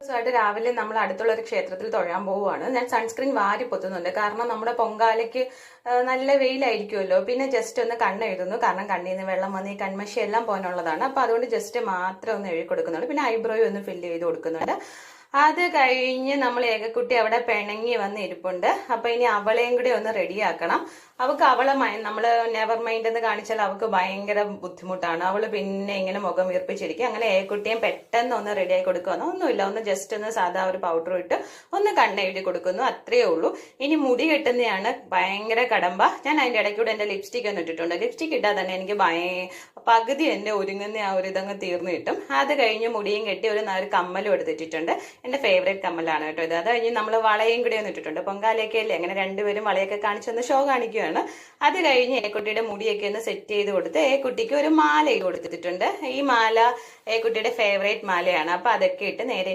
ദിവസമായിട്ട് രാവിലെ നമ്മൾ അടുത്തുള്ള ഒരു ക്ഷേത്രത്തിൽ തൊഴാൻ പോവുകയാണ്. ഞാൻ സൺസ്ക്രീൻ വാരി പൊത്തുന്നുണ്ട്, കാരണം നമ്മുടെ പൊങ്കാലയ്ക്ക് നല്ല വെയിലായിരിക്കുമല്ലോ. പിന്നെ ജസ്റ്റ് ഒന്ന് കണ്ണെഴുതുന്നു, കാരണം കണ്ണിൽ നിന്ന് വെള്ളം വന്ന് ഈ കൺമഷി എല്ലാം പോകാനുള്ളതാണ്. അപ്പൊ അതുകൊണ്ട് ജസ്റ്റ് മാത്രം ഒന്ന് എഴുതി കൊടുക്കുന്നുണ്ട്. പിന്നെ ഐബ്രോയും ഒന്ന് ഫില്ല് ചെയ്ത് കൊടുക്കുന്നുണ്ട്. അത് കഴിഞ്ഞ് നമ്മൾ ഏകക്കുട്ടി അവിടെ പിണങ്ങി വന്ന് ഇരിപ്പുണ്ട്. അപ്പൊ ഇനി അവളെയും കൂടി ഒന്ന് റെഡിയാക്കണം. അവൾക്ക് അവളെ നമ്മൾ നെവർ മൈൻഡ് എന്ന് കാണിച്ചാൽ അവൾക്ക് ഭയങ്കര ബുദ്ധിമുട്ടാണ്. അവള് പിന്നെ ഇങ്ങനെ മുഖം വീർപ്പിച്ചിരിക്കും. അങ്ങനെ ഏകുട്ടിയും പെട്ടെന്ന് ഒന്ന് റെഡിയായി കൊടുക്കുന്നു. ഒന്നുമില്ല, ഒന്ന് ജസ്റ്റ് ഒന്ന് സാധാ ഒരു പൗഡർ ഇട്ട് ഒന്ന് കണ്ണെഴുതി കൊടുക്കുന്നു, അത്രയേ ഉള്ളൂ. ഇനി മുടി കെട്ടുന്നതാണ് ഭയങ്കര കടമ്പ. ഞാൻ അതിന്റെ ഇടയ്ക്കൂടെ എന്റെ ലിപ്സ്റ്റിക് ഒന്ന് ഇട്ടിട്ടുണ്ട്. ലിപ്സ്റ്റിക് ഇട്ടാൽ തന്നെ എനിക്ക് പകുതി എന്റെ ഒരുങ്ങുന്ന ആ ഒരു ഇതങ്ങ് തീർന്നു കിട്ടും. അത് കഴിഞ്ഞ് മുടിയും കെട്ടി ഒരു കമ്മലും എടുത്തിട്ടുണ്ട്. എന്റെ ഫേവറേറ്റ് കമ്മലാണ് കേട്ടോ ഇത്. അത് കഴിഞ്ഞ് നമ്മൾ വളയും കൂടി ഒന്ന് ഇട്ടിട്ടുണ്ട്. പൊങ്കാലയൊക്കെ അല്ലേ, അങ്ങനെ രണ്ടുപേരും വളയൊക്കെ കാണിച്ചൊന്ന് ഷോ കാണിക്കുകയാണ്. അത് കഴിഞ്ഞ് ഏക്കുട്ടിയുടെ മുടിയൊക്കെ ഒന്ന് സെറ്റ് ചെയ്ത് കൊടുത്ത് ഏക്കുട്ടിക്ക് ഒരു മാല കൊടുത്തിട്ടുണ്ട്. ഈ മാല ഏക്കുട്ടിയുടെ ഫേവറേറ്റ് മാലയാണ്. അപ്പൊ അതൊക്കെ ഇട്ട് നേരെ